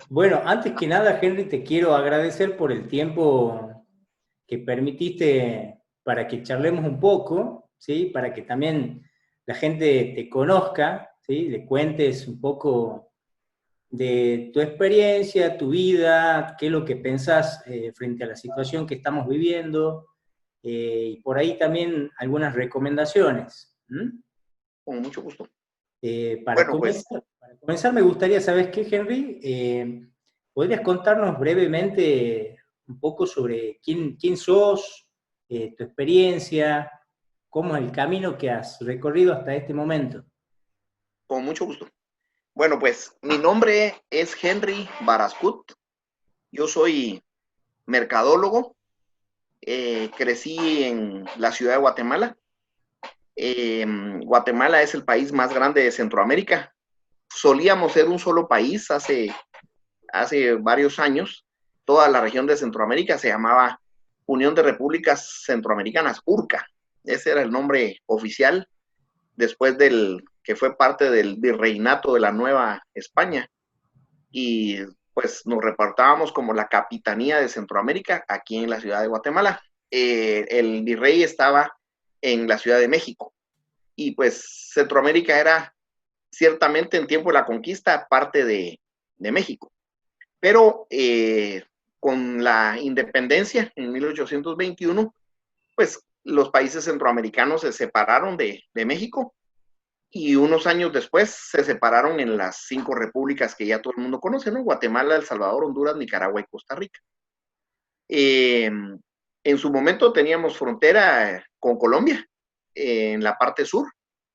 Bueno, antes que nada, Henry, te quiero agradecer por el tiempo que permitiste para que charlemos un poco, ¿sí? Para que también la gente te conozca, ¿sí? Le cuentes un poco de tu experiencia, tu vida, qué es lo que pensás frente a la situación que estamos viviendo, y por ahí también algunas recomendaciones. ¿M? Con mucho gusto. Para Bueno, pues, comenzar, me gustaría, ¿sabes qué, Henry? ¿Podrías contarnos brevemente un poco sobre quién sos, tu experiencia, cómo es el camino que has recorrido hasta este momento? con mucho gusto. Bueno, pues, mi nombre es Henry Barascut. Yo soy mercadólogo. Crecí en la ciudad de Guatemala. Guatemala es el país más grande de Centroamérica. Solíamos ser un solo país hace varios años. Toda la región de Centroamérica se llamaba Unión de Repúblicas Centroamericanas, URCA. Ese era el nombre oficial después del que fue parte del virreinato de la Nueva España. Y pues nos reportábamos como la capitanía de Centroamérica aquí en la ciudad de Guatemala. El virrey estaba en la Ciudad de México. Y pues Centroamérica era ciertamente en tiempo de la conquista parte de México. Pero con la independencia en 1821, pues los países centroamericanos se separaron de México y unos años después se separaron en las 5 repúblicas que ya todo el mundo conoce, ¿no? Guatemala, El Salvador, Honduras, Nicaragua y Costa Rica. En su momento teníamos frontera con Colombia en la parte sur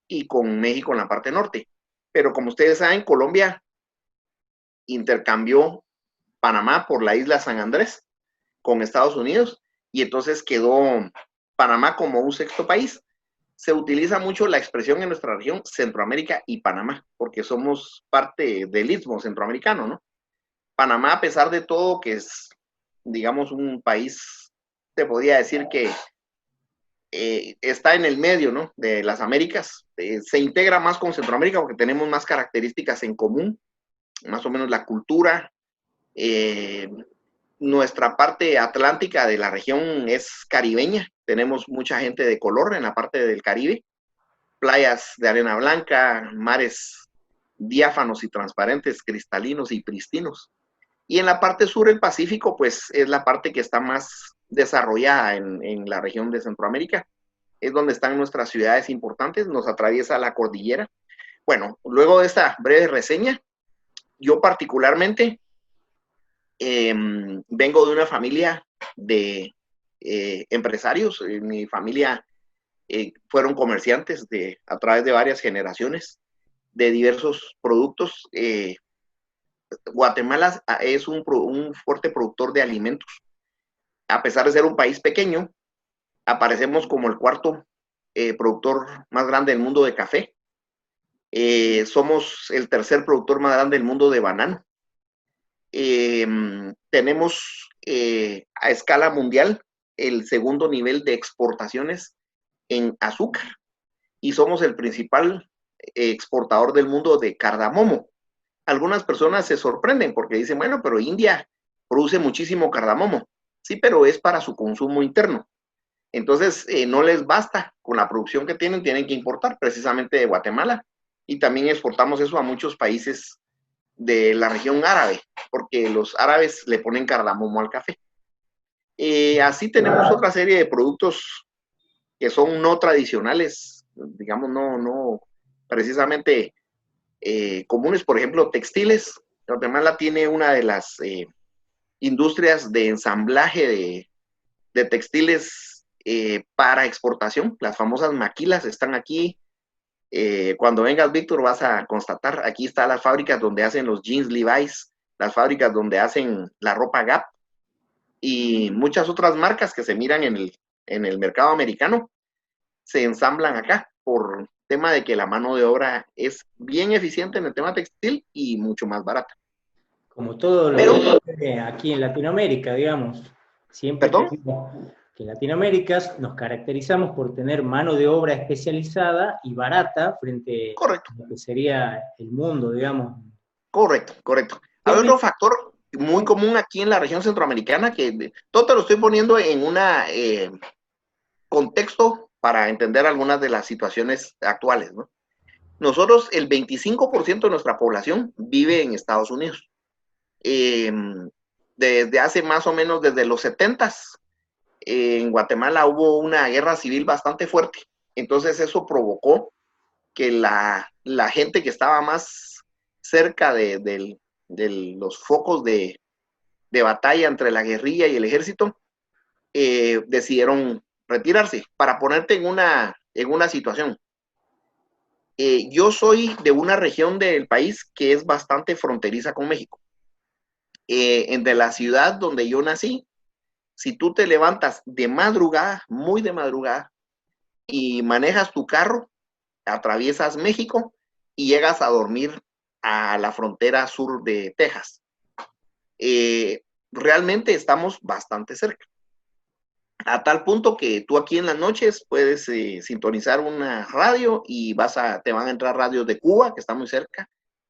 y con México en la parte norte. Pero como ustedes saben, Colombia intercambió Panamá por la isla San Andrés con Estados Unidos y entonces quedó Panamá como un sexto país. Se utiliza mucho la expresión en nuestra región Centroamérica y Panamá, porque somos parte del istmo centroamericano, ¿no? Panamá, a pesar de todo, que es, digamos, un país, te podría decir que está en el medio, ¿no? De las Américas, se integra más con Centroamérica porque tenemos más características en común, más o menos la cultura. Nuestra parte atlántica de la región es caribeña, tenemos mucha gente de color en la parte del Caribe, playas de arena blanca, mares diáfanos y transparentes, cristalinos y pristinos. Y en la parte sur, el Pacífico, pues es la parte que está más desarrollada en la región de Centroamérica. Es donde están nuestras ciudades importantes, nos atraviesa la cordillera. Bueno, luego de esta breve reseña, yo particularmente vengo de una familia de empresarios. Mi familia fueron comerciantes a través de varias generaciones de diversos productos. Guatemala es un fuerte productor de alimentos. A pesar de ser un país pequeño, aparecemos como el cuarto productor más grande del mundo de café. Somos el tercer productor más grande del mundo de banano. Tenemos a escala mundial el segundo nivel de exportaciones en azúcar y somos el principal exportador del mundo de cardamomo. Algunas personas se sorprenden porque dicen, bueno, pero India produce muchísimo cardamomo. Sí, pero es para su consumo interno. Entonces, no les basta con la producción que tienen, tienen que importar precisamente de Guatemala. Y también exportamos eso a muchos países de la región árabe, porque los árabes le ponen cardamomo al café. Así tenemos otra serie de productos que son no tradicionales, digamos, no precisamente comunes, por ejemplo, textiles. Guatemala tiene una de las industrias de ensamblaje de textiles para exportación. Las famosas maquilas están aquí. Cuando vengas, Víctor, vas a constatar, aquí están las fábricas donde hacen los jeans Levi's, las fábricas donde hacen la ropa Gap y muchas otras marcas que se miran en el mercado americano se ensamblan acá por tema de que la mano de obra es bien eficiente en el tema textil y mucho más barata. Como todo lo Pero, que sucede aquí en Latinoamérica, digamos, siempre perdón, tenemos, que en Latinoamérica nos caracterizamos por tener mano de obra especializada y barata frente Correcto, a lo que sería el mundo, digamos. correcto, correcto. Hay Henry, otro factor muy común aquí en la región centroamericana que todo te lo estoy poniendo en un contexto para entender algunas de las situaciones actuales, ¿no? Nosotros, el 25% de nuestra población vive en Estados Unidos. Eh, Desde hace más o menos, desde los 70s, en Guatemala hubo una guerra civil bastante fuerte. Entonces eso provocó que la gente que estaba más cerca de los focos de batalla entre la guerrilla y el ejército, decidieron retirarse. Para ponerte en una situación, yo soy de una región del país que es bastante fronteriza con México. De la ciudad donde yo nací, si tú te levantas de madrugada, muy de madrugada, y manejas tu carro, atraviesas México y llegas a dormir a la frontera sur de Texas. Realmente estamos bastante cerca. A tal punto que tú aquí en las noches puedes sintonizar una radio y te van a entrar radios de Cuba, que está muy cerca,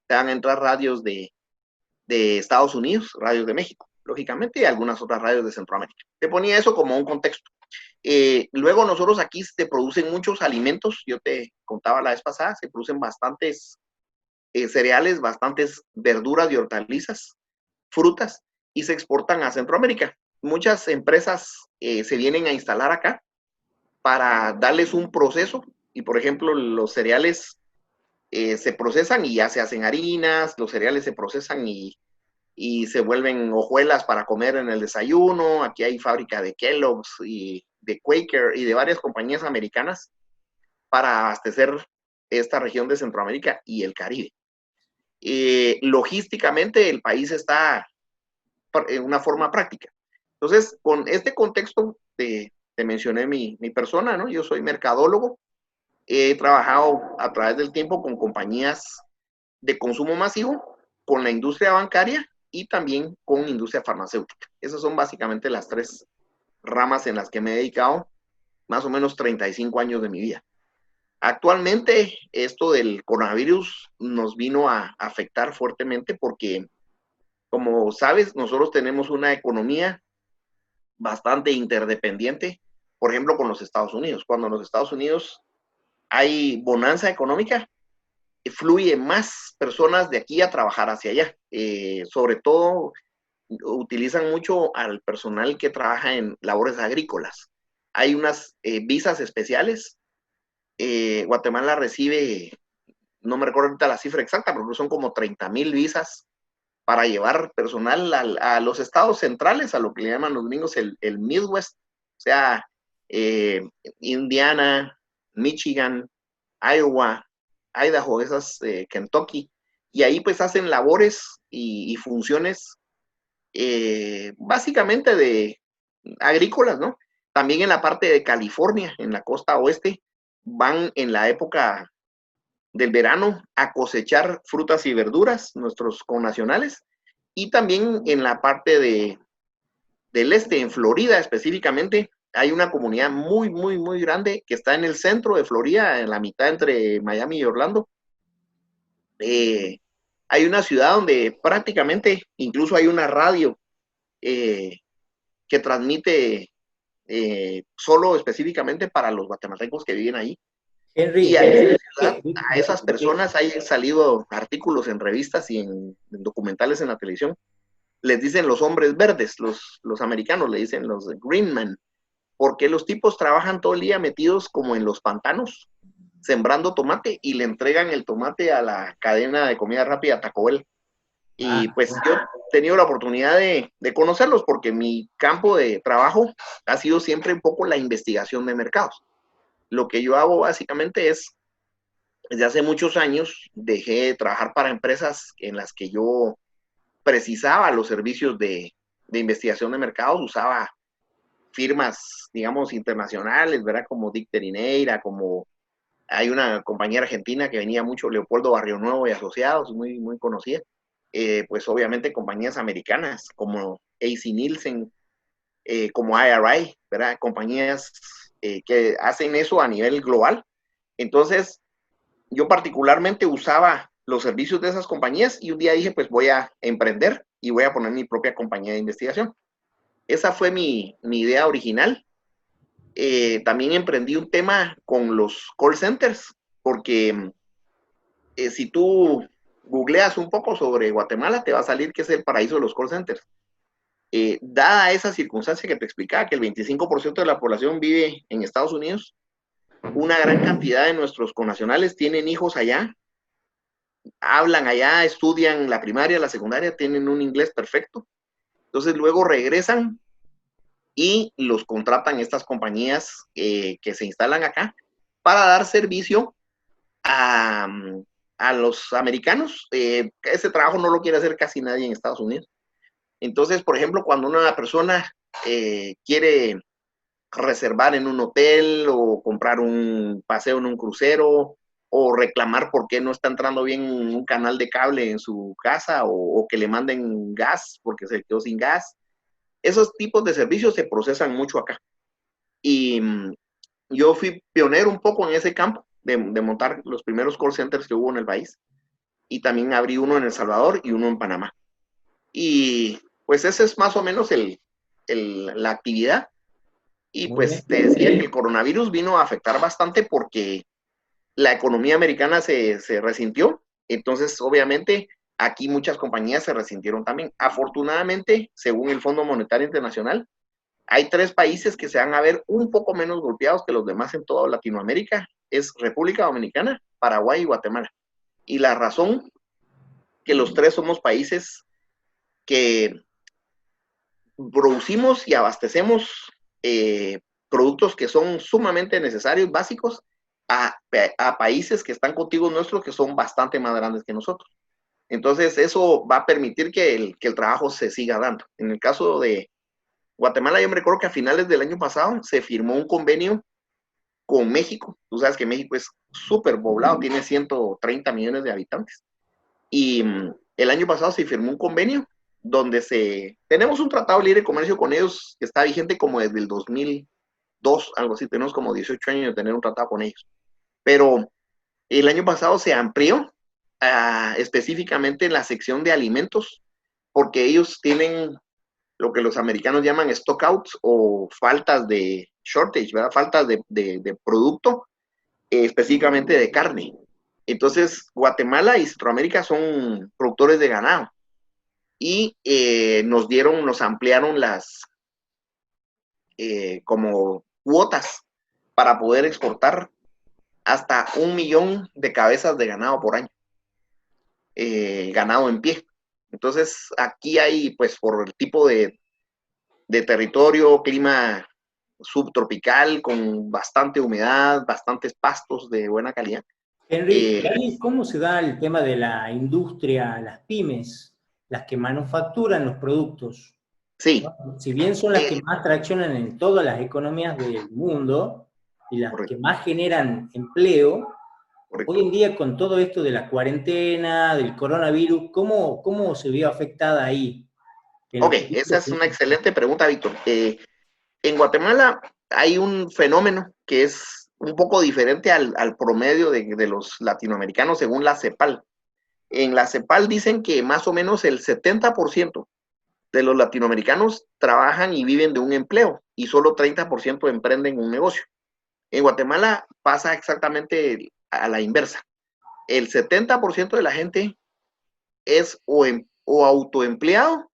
te van a entrar radios de Estados Unidos, radios de México, lógicamente, y algunas otras radios de Centroamérica. Te ponía eso como un contexto. Luego nosotros aquí se producen muchos alimentos, yo te contaba la vez pasada, se producen bastantes cereales, bastantes verduras y hortalizas, frutas, y se exportan a Centroamérica. Muchas empresas se vienen a instalar acá para darles un proceso, y por ejemplo los cereales se procesan y ya se hacen harinas, los cereales se procesan y se vuelven hojuelas para comer en el desayuno. Aquí hay fábrica de Kellogg's y de Quaker y de varias compañías americanas para abastecer esta región de Centroamérica y el Caribe. Logísticamente el país está en una forma práctica. Entonces, con este contexto, te mencioné mi persona, ¿no? Yo soy mercadólogo, he trabajado a través del tiempo con compañías de consumo masivo, con la industria bancaria y también con industria farmacéutica. Esas son básicamente las tres ramas en las que me he dedicado más o menos 35 años de mi vida. Actualmente, esto del coronavirus nos vino a afectar fuertemente porque, como sabes, nosotros tenemos una economía bastante interdependiente, por ejemplo, con los Estados Unidos. Cuando en los Estados Unidos hay bonanza económica, fluye más personas de aquí a trabajar hacia allá. Sobre todo, utilizan mucho al personal que trabaja en labores agrícolas. Hay unas visas especiales. Guatemala recibe, no me recuerdo ahorita la cifra exacta, pero son como 30,000 visas para llevar personal a los estados centrales, a lo que le llaman los gringos el Midwest, o sea, Indiana, Michigan, Iowa, Idaho, esas, Kentucky, y ahí pues hacen labores y funciones básicamente de agrícolas, ¿no? También en la parte de California, en la costa oeste, van en la época del verano a cosechar frutas y verduras, nuestros connacionales, y también en la parte del este, en Florida específicamente, hay una comunidad muy, muy, muy grande que está en el centro de Florida, en la mitad entre Miami y Orlando. Hay una ciudad donde prácticamente incluso hay una radio eh, que transmite solo específicamente para los guatemaltecos que viven ahí. Y Henry, ahí en la ciudad, ¿viste? a esas personas hay salido artículos en revistas y en documentales en la televisión. Les dicen los hombres verdes, los americanos le dicen los green men, porque los tipos trabajan todo el día metidos como en los pantanos, sembrando tomate y le entregan el tomate a la cadena de comida rápida Taco Bell. Y Ah, pues yo he tenido la oportunidad de conocerlos porque mi campo de trabajo ha sido siempre un poco la investigación de mercados. Lo que yo hago básicamente es, desde hace muchos años, dejé de trabajar para empresas en las que yo precisaba los servicios de investigación de mercados, usaba firmas, digamos, internacionales, ¿verdad? Como Dick Terineira, como hay una compañía argentina que venía mucho, Leopoldo Barrio Nuevo y Asociados, muy, muy conocida. Pues obviamente compañías americanas como AC Nielsen, como IRI, ¿verdad? Compañías que hacen eso a nivel global. Entonces, yo particularmente usaba los servicios de esas compañías y un día dije, pues voy a emprender y voy a poner mi propia compañía de investigación. Esa fue mi idea original. También emprendí un tema con los call centers, porque si tú googleas un poco sobre Guatemala, te va a salir que es el paraíso de los call centers. Dada esa circunstancia que te explicaba, que el 25% de la población vive en Estados Unidos, una gran cantidad de nuestros connacionales tienen hijos allá, hablan allá, estudian la primaria, la secundaria, tienen un inglés perfecto. Entonces luego regresan y los contratan estas compañías que se instalan acá para dar servicio a, a los americanos. Ese trabajo no lo quiere hacer casi nadie en Estados Unidos. Entonces, por ejemplo, cuando una persona quiere reservar en un hotel o comprar un paseo en un crucero o reclamar por qué no está entrando bien un canal de cable en su casa o que le manden gas porque se quedó sin gas. Esos tipos de servicios se procesan mucho acá. Y yo fui pionero un poco en ese campo de montar los primeros call centers que hubo en el país. Y también abrí uno en El Salvador y uno en Panamá. Y pues ese es más o menos la actividad. Y Muy pues bien. te decía que el coronavirus vino a afectar bastante porque la economía americana se resintió. Entonces, obviamente, aquí muchas compañías se resintieron también. Afortunadamente, según el Fondo Monetario Internacional, hay 3 países que se van a ver un poco menos golpeados que los demás en toda Latinoamérica. Es República Dominicana, Paraguay y Guatemala. Y la razón que los 3 somos países que producimos y abastecemos productos que son sumamente necesarios, básicos, a países que están contiguos nuestros que son bastante más grandes que nosotros. Entonces, eso va a permitir que el trabajo se siga dando. En el caso de Guatemala, yo me recuerdo que a finales del año pasado se firmó un convenio con México. Tú sabes que México es súper poblado, tiene 130 millones de habitantes. Y el año pasado se firmó un convenio donde tenemos un tratado de libre comercio con ellos que está vigente como desde el 2002, algo así, tenemos como 18 años de tener un tratado con ellos. Pero el año pasado se amplió específicamente en la sección de alimentos, porque ellos tienen lo que los americanos llaman stockouts o faltas de shortage, ¿verdad? Faltas de producto, específicamente de carne. Entonces, Guatemala y Centroamérica son productores de ganado y nos ampliaron como cuotas para poder exportar hasta 1 millón de cabezas de ganado por año, ganado en pie. Entonces, aquí hay, pues, por el tipo de territorio, clima subtropical, con bastante humedad, bastantes pastos de buena calidad. Henry, ¿y ahí cómo se da el tema de la industria, las pymes, las que manufacturan los productos? Sí. ¿No? Si bien son las que más traccionan en todas las economías del mundo y las Correcto, que más generan empleo, correcto. hoy en día con todo esto de la cuarentena, del coronavirus, ¿cómo se vio afectada ahí? Ok, esa es una excelente pregunta, Víctor. En Guatemala hay un fenómeno que es un poco diferente al promedio de los latinoamericanos según la CEPAL. En la CEPAL dicen que más o menos el 70% de los latinoamericanos trabajan y viven de un empleo y solo 30% emprenden un negocio. En Guatemala pasa exactamente a la inversa. El 70% de la gente es o autoempleado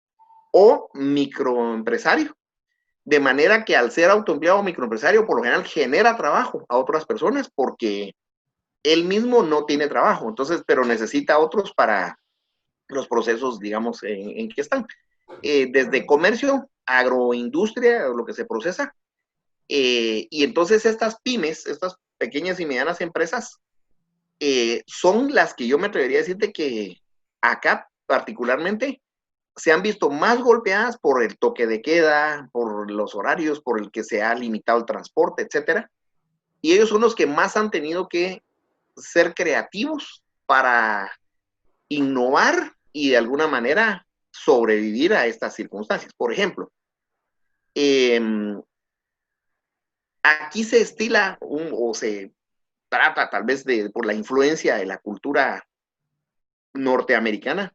o microempresario. De manera que al ser autoempleado o microempresario, por lo general genera trabajo a otras personas porque él mismo no tiene trabajo, entonces, pero necesita a otros para los procesos, digamos, en que están. Desde comercio, agroindustria, lo que se procesa, y entonces estas pymes, estas pequeñas y medianas empresas, son las que yo me atrevería a decirte que acá particularmente se han visto más golpeadas por el toque de queda, por los horarios, por el que se ha limitado el transporte, etcétera. Y ellos son los que más han tenido que ser creativos para innovar y de alguna manera sobrevivir a estas circunstancias. Por ejemplo, Aquí se estila o se trata tal vez por la influencia de la cultura norteamericana,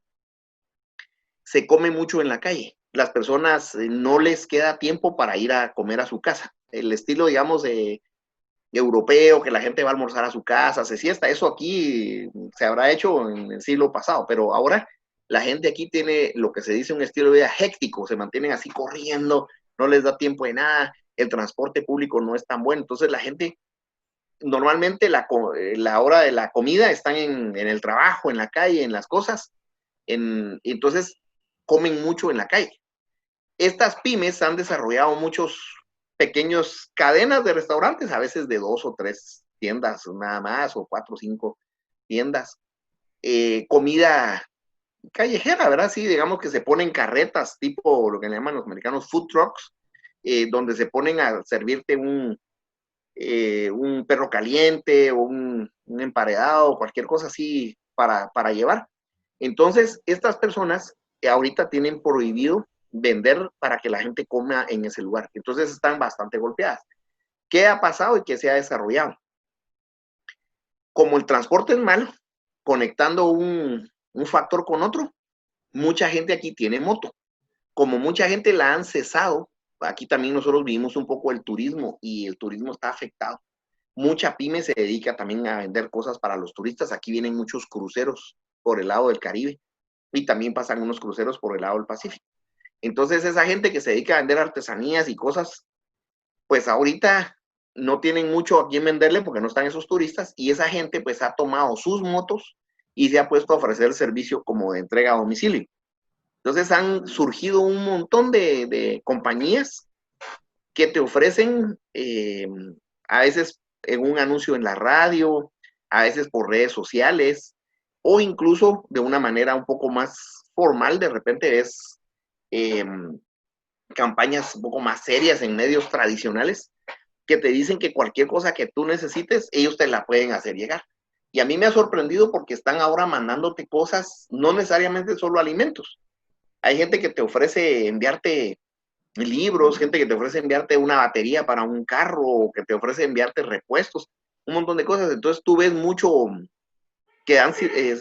se come mucho en la calle. Las personas no les queda tiempo para ir a comer a su casa. El estilo, digamos, europeo, que la gente va a almorzar a su casa, se siesta, eso aquí se habrá hecho en el siglo pasado, pero ahora la gente aquí tiene lo que se dice un estilo de vida héctico, se mantienen así corriendo, no les da tiempo de nada, el transporte público no es tan bueno, entonces la gente normalmente la hora de la comida están en el trabajo, en la calle, en las cosas, entonces comen mucho en la calle. Estas pymes han desarrollado muchos pequeños cadenas de restaurantes, a veces de 2 o 3 tiendas nada más, o 4 o 5 tiendas. Comida callejera, ¿verdad? Sí, digamos que se ponen carretas, tipo lo que le llaman los americanos food trucks, donde se ponen a servirte un perro caliente o un emparedado, cualquier cosa así para llevar. Entonces, estas personas ahorita tienen prohibido vender para que la gente coma en ese lugar. Entonces están bastante golpeadas. ¿Qué ha pasado y qué se ha desarrollado? Como el transporte es malo, conectando un factor con otro, mucha gente aquí tiene moto. Como mucha gente la han cesado, aquí también nosotros vivimos un poco el turismo y el turismo está afectado. Mucha pyme se dedica también a vender cosas para los turistas. Aquí vienen muchos cruceros por el lado del Caribe y también pasan unos cruceros por el lado del Pacífico. Entonces esa gente que se dedica a vender artesanías y cosas, pues ahorita no tienen mucho a quién venderle porque no están esos turistas y esa gente pues ha tomado sus motos y se ha puesto a ofrecer el servicio como de entrega a domicilio. Entonces han surgido un montón de compañías que te ofrecen a veces en un anuncio en la radio, a veces por redes sociales o incluso de una manera un poco más formal, de repente ves campañas un poco más serias en medios tradicionales que te dicen que cualquier cosa que tú necesites, ellos te la pueden hacer llegar. Y a mí me ha sorprendido porque están ahora mandándote cosas, no necesariamente solo alimentos. Hay gente que te ofrece enviarte libros, gente que te ofrece enviarte una batería para un carro, que te ofrece enviarte repuestos, un montón de cosas. Entonces tú ves mucho que han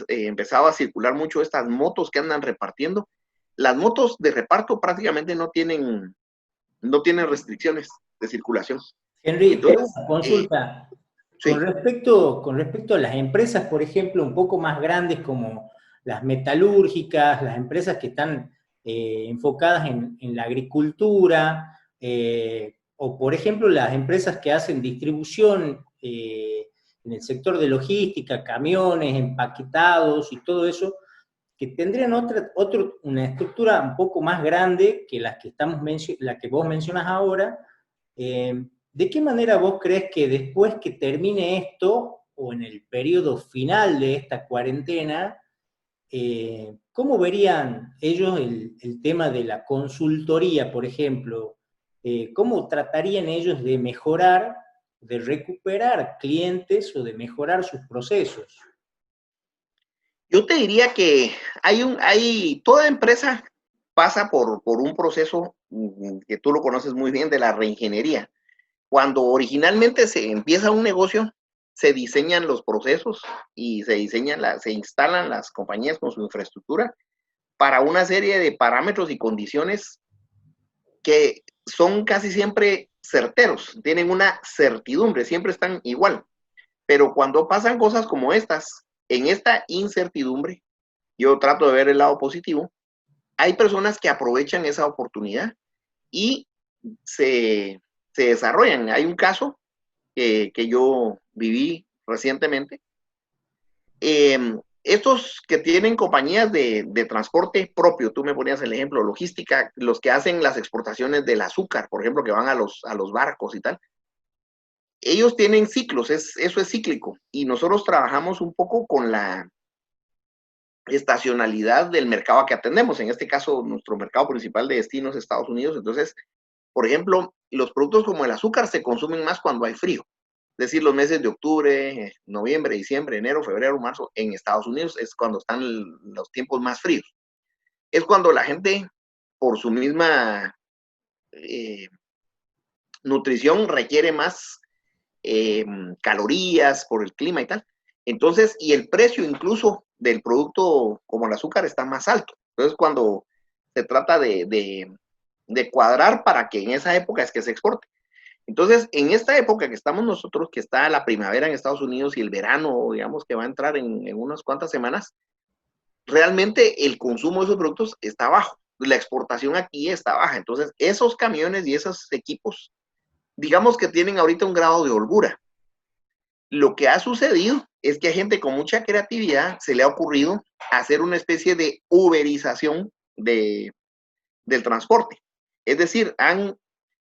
empezado a circular mucho estas motos que andan repartiendo. Las motos de reparto prácticamente no tienen restricciones de circulación. Henry, tengo Entonces, una consulta. sí. Con respecto a las empresas, por ejemplo, un poco más grandes como las metalúrgicas, las empresas que están enfocadas en la agricultura, o por ejemplo las empresas que hacen distribución en el sector de logística, camiones, empaquetados y todo eso, que tendrían una estructura un poco más grande que la que vos mencionas ahora. ¿De qué manera vos crees que después que termine esto, o en el periodo final de esta cuarentena, cómo verían ellos el tema de la consultoría, por ejemplo? ¿Cómo tratarían ellos de mejorar, de recuperar clientes o de mejorar sus procesos? Yo te diría que toda empresa pasa por un proceso que tú lo conoces muy bien de la reingeniería. Cuando originalmente se empieza un negocio, se diseñan los procesos y se instalan las compañías con su infraestructura para una serie de parámetros y condiciones que son casi siempre certeros, tienen una certidumbre, siempre están igual. Pero cuando pasan cosas como estas, en esta incertidumbre, yo trato de ver el lado positivo, hay personas que aprovechan esa oportunidad y se, se desarrollan. Hay un caso que yo viví recientemente. Estos que tienen compañías de transporte propio, tú me ponías el ejemplo, logística, los que hacen las exportaciones del azúcar, por ejemplo, que van a los barcos y tal, ellos tienen ciclos, eso es cíclico, y nosotros trabajamos un poco con la estacionalidad del mercado que atendemos, en este caso nuestro mercado principal de destinos es Estados Unidos, entonces, por ejemplo, los productos como el azúcar se consumen más cuando hay frío, es decir, los meses de octubre, noviembre, diciembre, enero, febrero, marzo, en Estados Unidos es cuando están los tiempos más fríos. Es cuando la gente, por su misma nutrición requiere más calorías por el clima y tal. Entonces, y el precio incluso del producto como el azúcar está más alto. Entonces, cuando se trata de cuadrar para que en esa época es que se exporte. Entonces, en esta época que estamos nosotros, que está la primavera en Estados Unidos y el verano, digamos, que va a entrar en unas cuantas semanas, realmente el consumo de esos productos está bajo. La exportación aquí está baja. Entonces, esos camiones y esos equipos, digamos que tienen ahorita un grado de holgura. Lo que ha sucedido es que a gente con mucha creatividad se le ha ocurrido hacer una especie de uberización del transporte. Es decir, han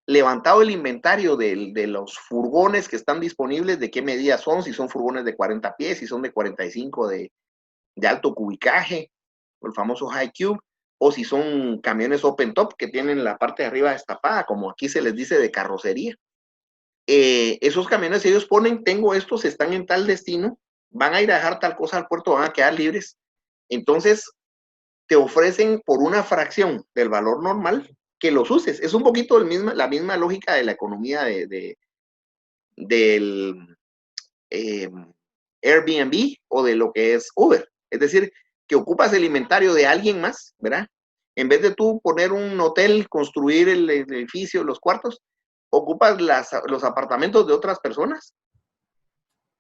levantado el inventario de los furgones que están disponibles, de qué medidas son, si son furgones de 40 pies, si son de 45 de alto cubicaje, el famoso high cube, o si son camiones open top que tienen la parte de arriba destapada, como aquí se les dice de carrocería. Esos camiones ellos ponen, tengo estos, están en tal destino, van a ir a dejar tal cosa al puerto, van a quedar libres. Entonces, te ofrecen por una fracción del valor normal que los uses. Es un poquito la misma lógica de la economía del Airbnb o de lo que es Uber. Es decir, que ocupas el inventario de alguien más, ¿verdad? En vez de tú poner un hotel, construir el edificio, los cuartos, ocupas los apartamentos de otras personas.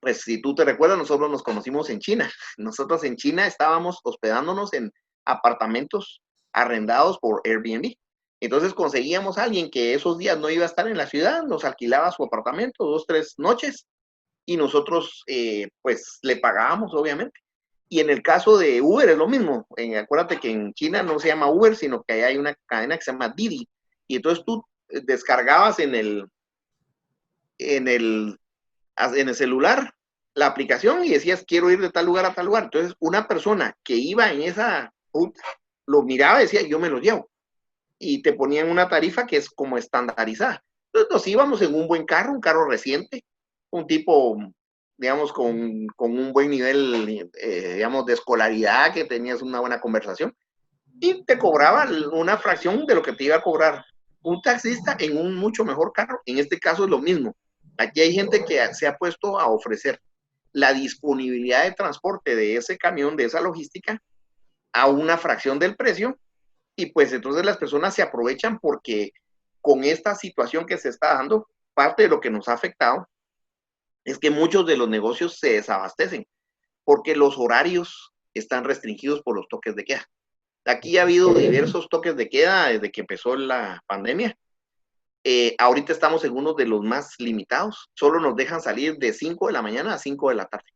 Pues si tú te recuerdas, nosotros nos conocimos en China. Nosotros en China estábamos hospedándonos en apartamentos arrendados por Airbnb. Entonces conseguíamos a alguien que esos días no iba a estar en la ciudad, nos alquilaba su apartamento 2, 3 noches y nosotros pues le pagábamos obviamente. Y en el caso de Uber es lo mismo. Acuérdate que en China no se llama Uber, sino que hay una cadena que se llama Didi. Y entonces tú descargabas en el celular la aplicación y decías, quiero ir de tal lugar a tal lugar. Entonces, una persona que iba en esa ruta lo miraba y decía, yo me lo llevo. Y te ponían una tarifa que es como estandarizada. Entonces, nos íbamos en un buen carro, un carro reciente, un tipo, digamos, con un buen nivel, digamos, de escolaridad, que tenías una buena conversación, y te cobraba una fracción de lo que te iba a cobrar un taxista en un mucho mejor carro. En este caso es lo mismo. Aquí hay gente que se ha puesto a ofrecer la disponibilidad de transporte de ese camión, de esa logística, a una fracción del precio, y pues entonces las personas se aprovechan porque con esta situación que se está dando, parte de lo que nos ha afectado es que muchos de los negocios se desabastecen porque los horarios están restringidos por los toques de queda. Aquí ha habido diversos toques de queda desde que empezó la pandemia. Ahorita estamos en uno de los más limitados. Solo nos dejan salir de 5 de la mañana a 5 de la tarde.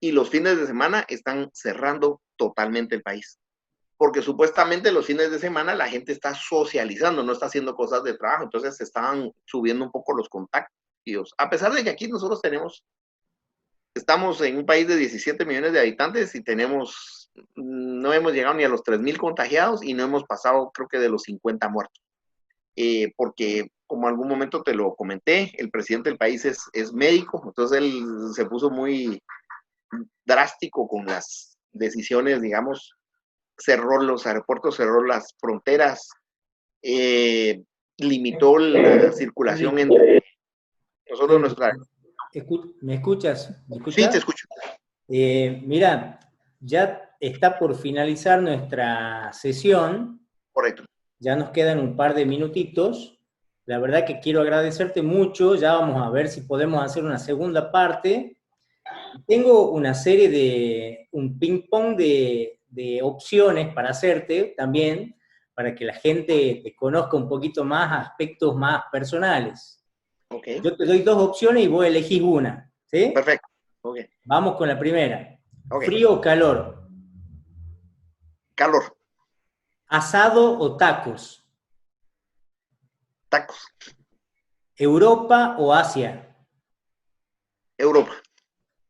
Y los fines de semana están cerrando totalmente el país. Porque supuestamente los fines de semana la gente está socializando, no está haciendo cosas de trabajo. Entonces se estaban subiendo un poco los contagios. A pesar de que aquí nosotros estamos en un país de 17 millones de habitantes y no hemos llegado ni a los 3,000 contagiados y no hemos pasado, creo que, de los 50 muertos. Porque, como algún momento te lo comenté, el presidente del país es médico, entonces él se puso muy drástico con las decisiones, digamos, cerró los aeropuertos, cerró las fronteras, limitó la circulación entre nosotros, nuestra... ¿Me escuchas? ¿Me Sí, te escuchas? escucho. Mira, ya está por finalizar nuestra sesión. Correcto. Ya nos quedan un par de minutitos. La verdad que quiero agradecerte mucho. Ya vamos a ver si podemos hacer una segunda parte. Tengo una serie un ping-pong de opciones para hacerte también, para que la gente te conozca un poquito más aspectos más personales. Okay. Yo te doy dos opciones y vos elegís una, ¿sí? Perfecto. Okay. Vamos con la primera. Okay. ¿Frío o calor? Calor. ¿Asado o tacos? Tacos. ¿Europa o Asia? Europa.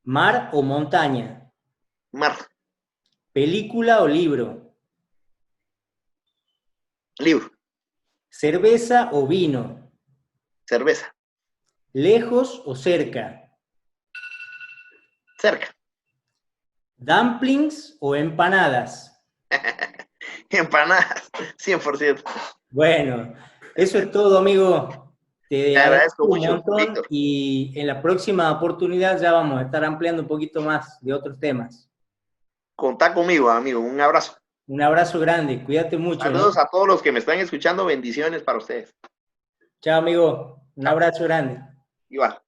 ¿Mar o montaña? Mar. ¿Película o libro? Libro. ¿Cerveza o vino? Cerveza. ¿Lejos o cerca? Cerca. ¿Dumplings o empanadas? Empanadas. 100%. Bueno, Eso es todo, amigo. Te Te agradezco agradezco un mucho, montón Víctor. y en la próxima oportunidad ya vamos a estar ampliando un poquito más de otros temas. Contá conmigo, amigo. Un abrazo. Un abrazo grande, cuídate mucho, ¿no? Saludos a todos los que me están escuchando. Bendiciones para ustedes. Chao, amigo. Un Chao. abrazo grande. Igual.